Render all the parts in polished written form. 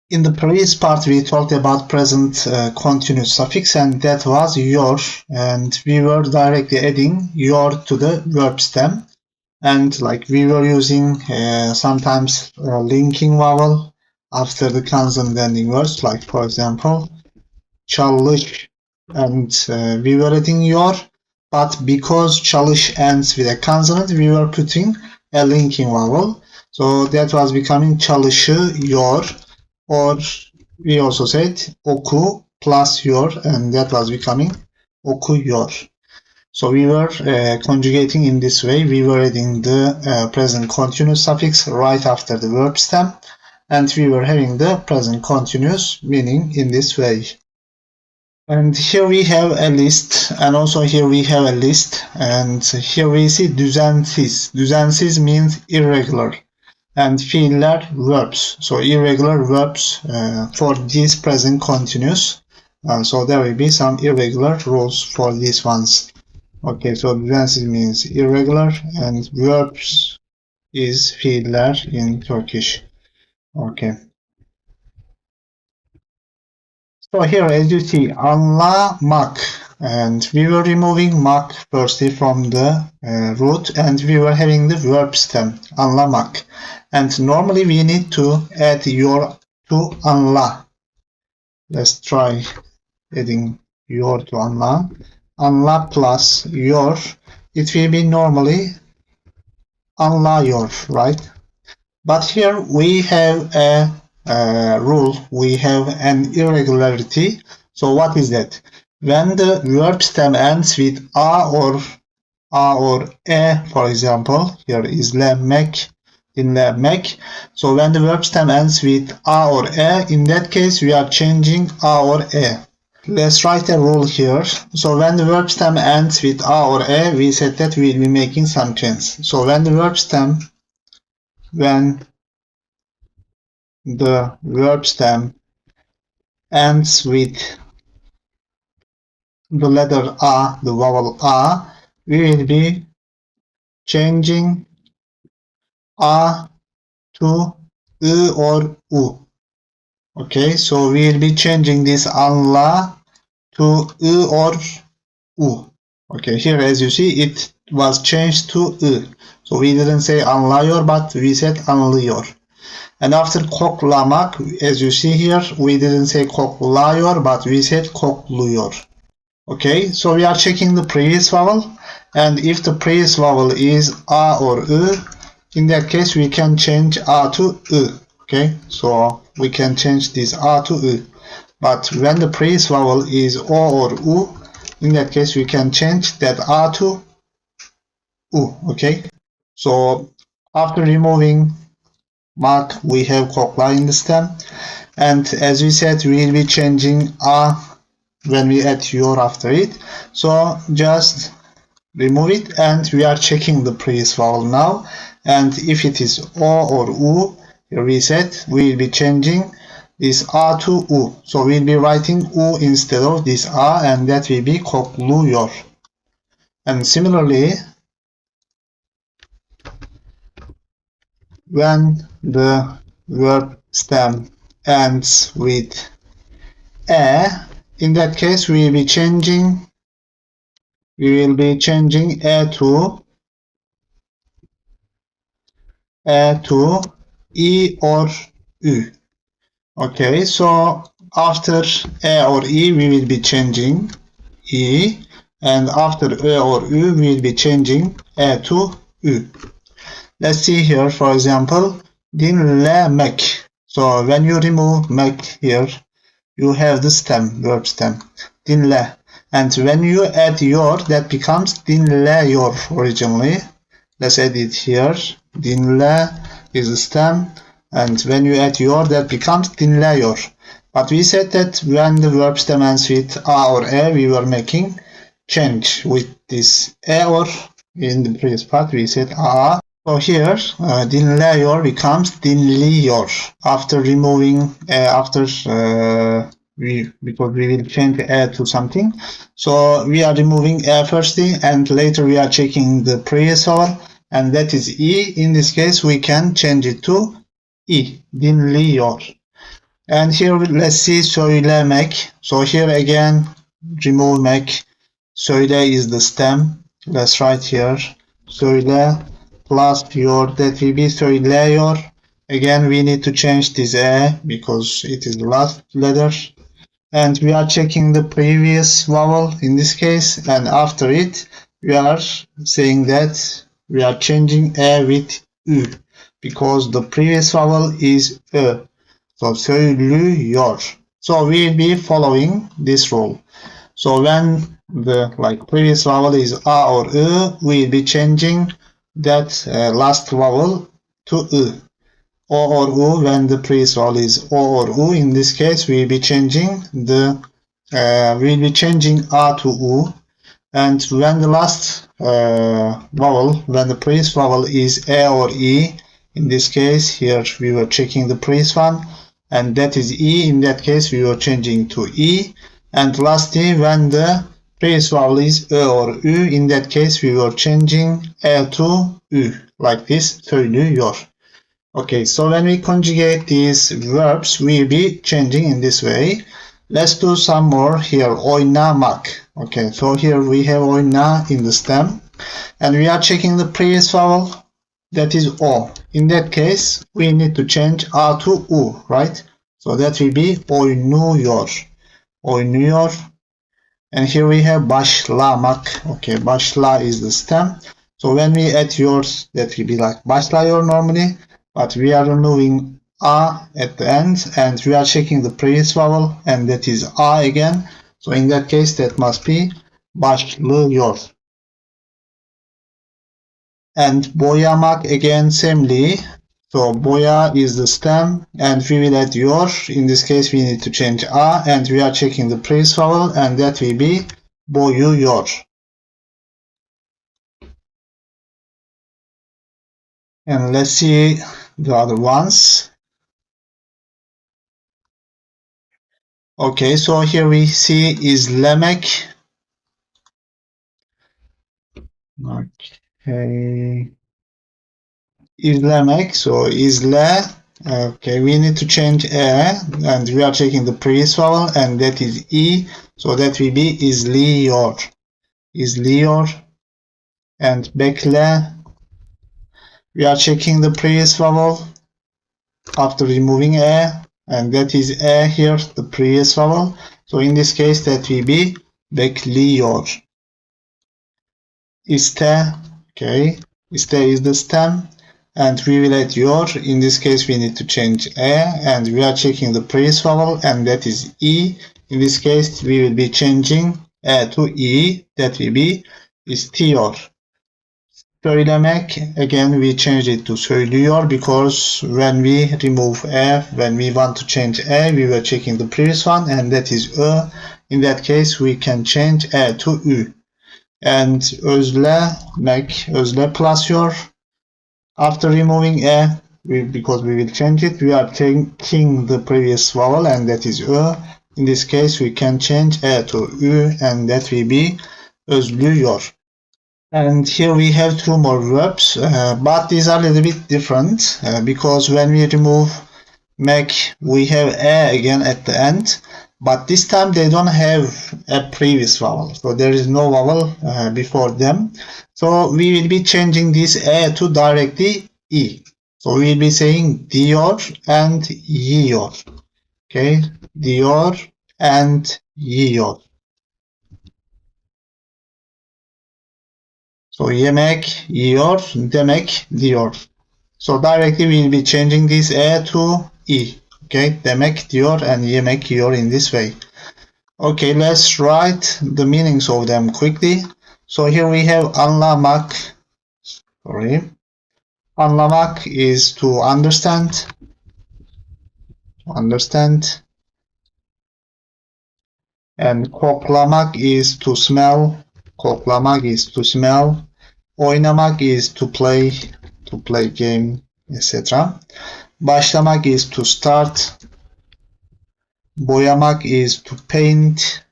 In the previous part, we talked about present continuous suffix, and that was your, and we were directly adding your to the verb stem, and like we were using sometimes linking vowel after the consonant ending words, like for example, çalış, and we were adding your, but because çalış ends with a consonant, we were putting a linking vowel, so that was becoming çalışıyor. Or we also said oku plus your, and that was becoming okuyor. So we were conjugating in this way. We were adding the present continuous suffix right after the verb stem, and we were having the present continuous meaning in this way. And here we have a list, and also here we have a list, and here we see düzensiz. Düzensiz means irregular. And fiiller, verbs. So irregular verbs for this present continuous. So there will be some irregular rules for these ones. Okay, so düzensiz means irregular, and verbs is fiiller in Turkish. Okay. So here, as you see, anlamak, and we were removing mak firstly from the root, and we were having the verb stem, anlamak. And normally we need to add your to anla. Let's try adding your to anla. Anla plus your, it will be normally anlıyor, right? But here we have a rule, we have an irregularity. So what is that? When the verb stem ends with a or e, for example, here is lemek, dinlemek. So when the verb stem ends with a or e, in that case we are changing a or e. Let's write a rule here. So when the verb stem ends with a or e, we said that we will be making some change. So when the verb stem ends with the letter a, the vowel a, we will be changing a to I or u. Okay, so we will be changing this anla to I or u. Okay, here as you see, it was changed to I. So we didn't say anlıyor, but we said anlıyor. And after koklamak, as you see here, we didn't say kokluyor, but we said kokluyor. Okay, so we are checking the previous vowel, and if the previous vowel is a or I, in that case we can change a to I. Okay, so we can change this a to I. But when the previous vowel is o or u, in that case we can change that a to u. Okay, so after removing mak, we have kokla in the stem, and as we said, we will be changing a when we add your after it. So just remove it, and we are checking the previous vowel now, and if it is o or u, here we said we will be changing this a to u. So we'll be writing u instead of this a, and that will be kokluyor. And similarly, when the verb stem ends with e, in that case we will be changing e to I or ü. Okay, so after e or I we will be changing I, and after e or ü we will be changing e to ü. Let's see here, for example, dinlemek. So when you remove mek here, you have the stem, verb stem, dinle. And when you add your, that becomes dinleyor originally. Let's add it here. Dinle is the stem, and when you add your, that becomes dinleyor. But we said that when the verb stem ends with a or e, we were making change with this e or. In the previous part we said a. So here dinleyor becomes dinliyor after removing because we will change e to something. So we are removing e firstly, and later we are checking the previous vowel, and that is I. In this case we can change it to I, dinliyor. And here let's see söylemek. So here again remove mek. Söyle is the stem. Let's write here. Söyle plus your, that will be söylüyor. Again we need to change this e because it is the last letter. And we are checking the previous vowel in this case, and after it we are saying that we are changing e with ü because the previous vowel is ö. So söylüyor. So we'll be following this rule. So when the previous vowel is a or ı, we'll be changing that last vowel to ı. O or u when the previous vowel is o or u. In this case, we'll be changing a to u. And when the last vowel, when the previous vowel is a or e, in this case, here we were checking the previous one, and that is e. In that case, we were changing to e. And lastly, when the previous vowel is ö or ü, in that case, we were changing e to ü, like this, söylüyor. Okay, so when we conjugate these verbs, we'll be changing in this way. Let's do some more here. Oynamak. Okay, so here we have oyna in the stem. And we are checking the previous vowel, that is o. In that case, we need to change a to u, right? So that will be oynuyor. Oynuyor. And here we have başlamak. Okay, başla is the stem. So when we add yours, that will be like başlıyor normally. But we are removing a at the end, and we are checking the previous vowel, and that is a again. So in that case, that must be başlıyor. And boyamak again, samely. So boya is the stem, and we will add yor. In this case, we need to change a, and we are checking the previous vowel, and that will be boyuyor. And let's see the other ones. Okay, so here we see izlemek. Okay. İzlemek, so izle. Okay, we need to change e, and we are checking the previous vowel, and that is e, so that will be izliyor. İzliyor. And bekle. We are checking the previous vowel after removing e, and that is e here, the previous vowel. So in this case, that will be bekliyor. İste. Okay. İste is the stem. And we will add yor. In this case, we need to change e, and we are checking the previous vowel, and that is e. In this case, we will be changing e to e. That will be istiyor. Söylemek, again, we change it to söylüyor because when we remove e, when we want to change e, we were checking the previous one, and that is ö. In that case, we can change e to ü. And özlemek, özle plus yor. After removing e, because we will change it, we are taking the previous vowel, and that is ö. In this case, we can change e to ü, and that will be özlüyor. And here we have two more verbs, but these are a little bit different because when we remove mek, we have e again at the end, but this time they don't have a previous vowel, so there is no vowel before them. So we will be changing this e to directly e. So we will be saying diyor and yiyor. Okay, diyor and yiyor. So yemek, yiyor, demek, diyor. So directly we will be changing this e to e. Okay, demek, diyor, and yemek, yiyor in this way. Okay, let's write the meanings of them quickly. So here we have anlamak. Sorry. Anlamak is to understand. Understand. And koklamak is to smell. Koklamak is to smell. Oynamak is to play game, etc. Başlamak is to start. Boyamak is to paint.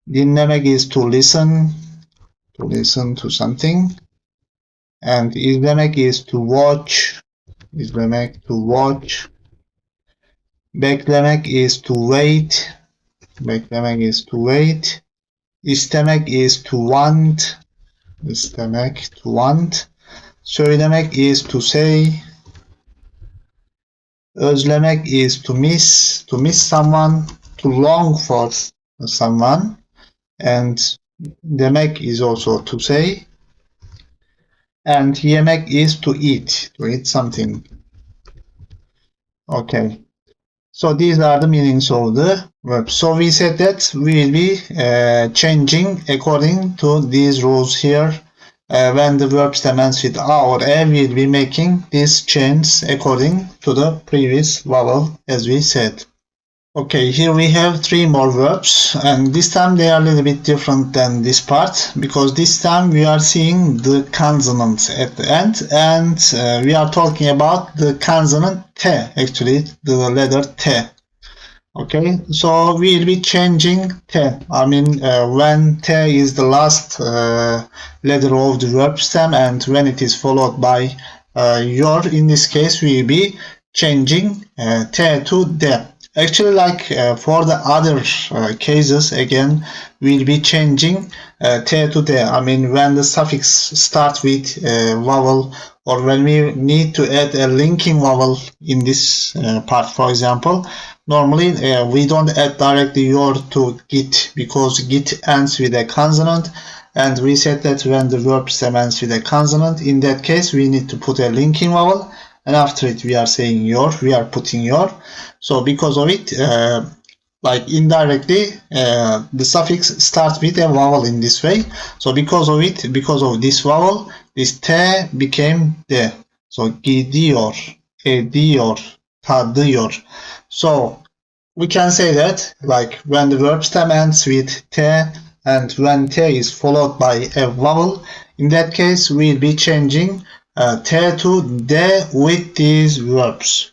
Dinlemek is to listen to something. And izlemek is to watch. Beklemek is to wait. Beklemek is to wait. İstemek is to want. İstemek, to want. Söylemek is to say. Özlemek is to miss someone, to long for someone. And demek is also to say. And yemek is to eat something. Okay. So these are the meanings of the verbs. So we said that we will be changing according to these rules here. When the verb stem ends with a or a, we will be making this change according to the previous vowel, as we said. Okay, here we have 3 more verbs, and this time they are a little bit different than this part, because this time we are seeing the consonant at the end, and we are talking about the consonant T, actually, the letter T. Okay, so we will be changing T. I mean, when T is the last letter of the verb stem, and when it is followed by your, in this case, we will be changing T to D. Actually, like for the other cases, again, we'll be changing T to D. I mean, when the suffix starts with vowel, or when we need to add a linking vowel in this part, for example, normally we don't add directly your to git, because git ends with a consonant, and we said that when the verb stem ends with a consonant, in that case we need to put a linking vowel, and after it we are saying your, we are putting your. So because of it, like indirectly, the suffix starts with a vowel in this way. So because of it, because of this vowel, this T became D. So gidiyor, ediyor, tadıyor. So we can say that, like, when the verb stem ends with T, and when T is followed by a vowel, in that case we'll be changing T to D with these verbs.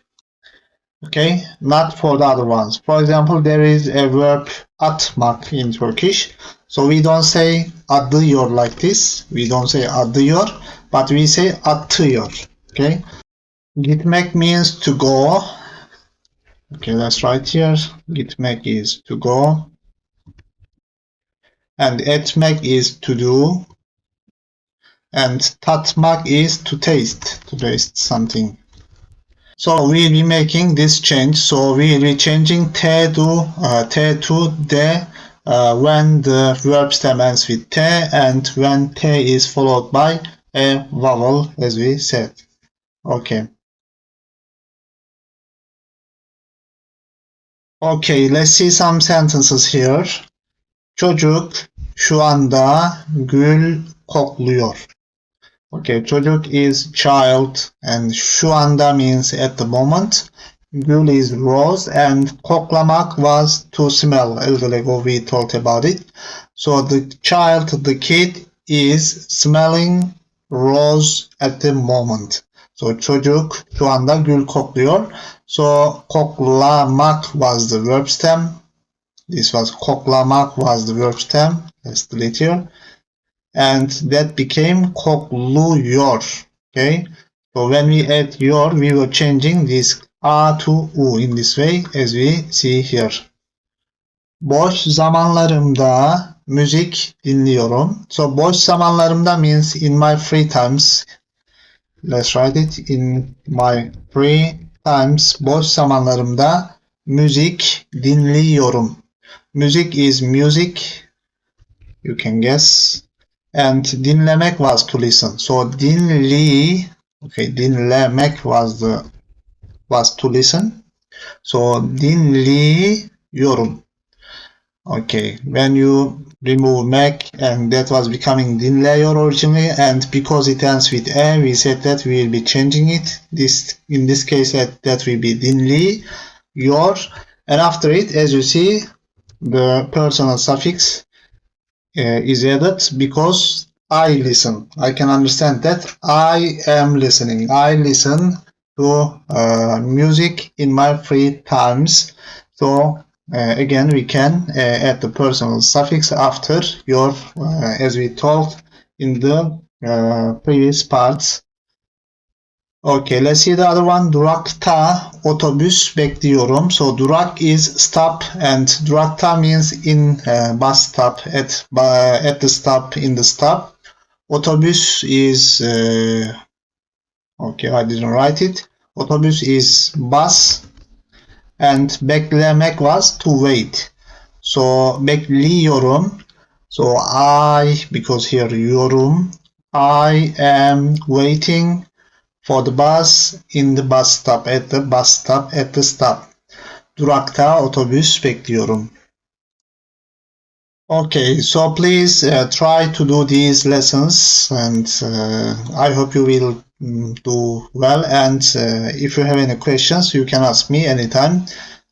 Okay, not for the other ones. For example, there is a verb atmak in Turkish. So we don't say adıyor like this. We don't say adıyor, but we say atıyor. Okay. Gitmek means to go. Okay, that's right here. Gitmek is to go. And etmek is to do. And tatmak is to taste something. So we'll be making this change. So we'll be changing T to D when the verb stem ends with T, and when T is followed by a vowel, as we said. Okay. Okay, let's see some sentences here. Çocuk şu anda gül kokluyor. Okay, çocuk is child, and şu anda means at the moment. Gül is rose, and koklamak was to smell. A little ago we talked about it. So the child, the kid, is smelling rose at the moment. So çocuk şu anda gül kokluyor. So koklamak was the verb stem. This was koklamak was the verb stem. Let's delete here. And that became kokluyor. Okay, so when we add your, we were changing this a to u in this way, as we see here. Boş zamanlarımda müzik dinliyorum. So boş zamanlarımda means in my free times. Let's write it, in my free times. Boş zamanlarımda müzik dinliyorum. Müzik is music, you can guess. And dinlemek was to listen. So dinlemek was to listen. So dinliyorum. Okay, when you remove mek, and that was becoming dinliyor originally, and because it ends with a, we said that we will be changing it. In this case that will be dinliyor, and after it, as you see, the personal suffix is added, because I listen. I can understand that I am listening. I listen to music in my free times. So again, we can add the personal suffix after your, as we talked in the previous parts. Okay, let's see the other one. Durakta, otobüs bekliyorum. So durak is stop and durakta means in bus stop, at the stop, in the stop. Otobüs is okay, I didn't write it. Otobüs is bus and beklemek was to wait. So bekliyorum. So because here yorum, I am waiting for the bus in the bus stop, at the bus stop, at the stop. Durakta otobüs bekliyorum. Okay, so please try to do these lessons, and I hope you will do well. And if you have any questions, you can ask me anytime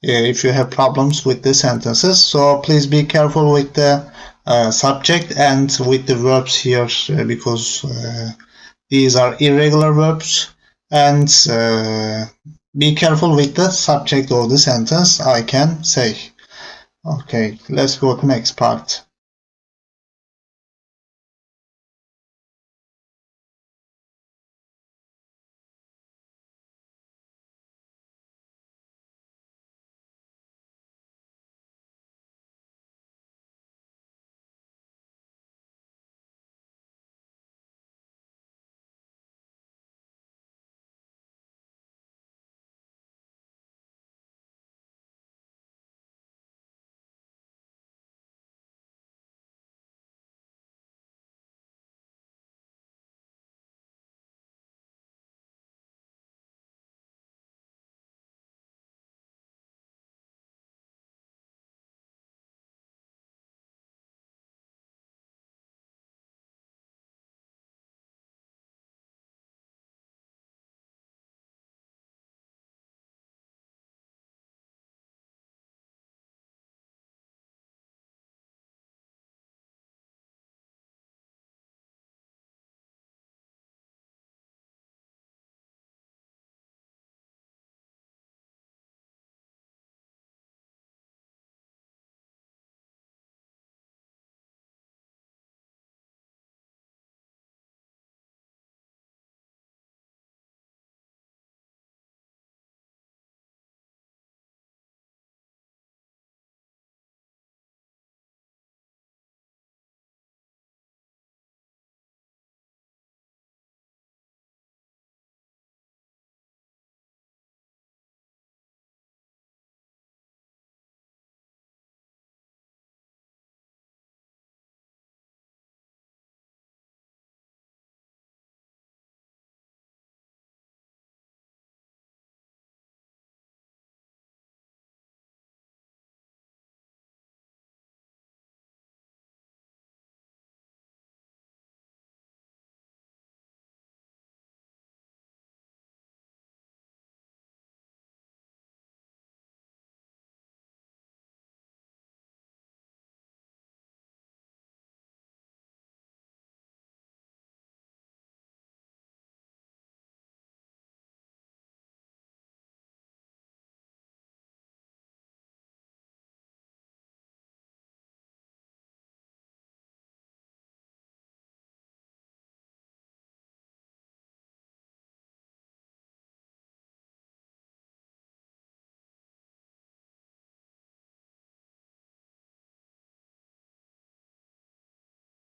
if you have problems with the sentences. So please be careful with the subject and with the verbs here because these are irregular verbs, and be careful with the subject of the sentence, I can say. Okay, let's go to next part.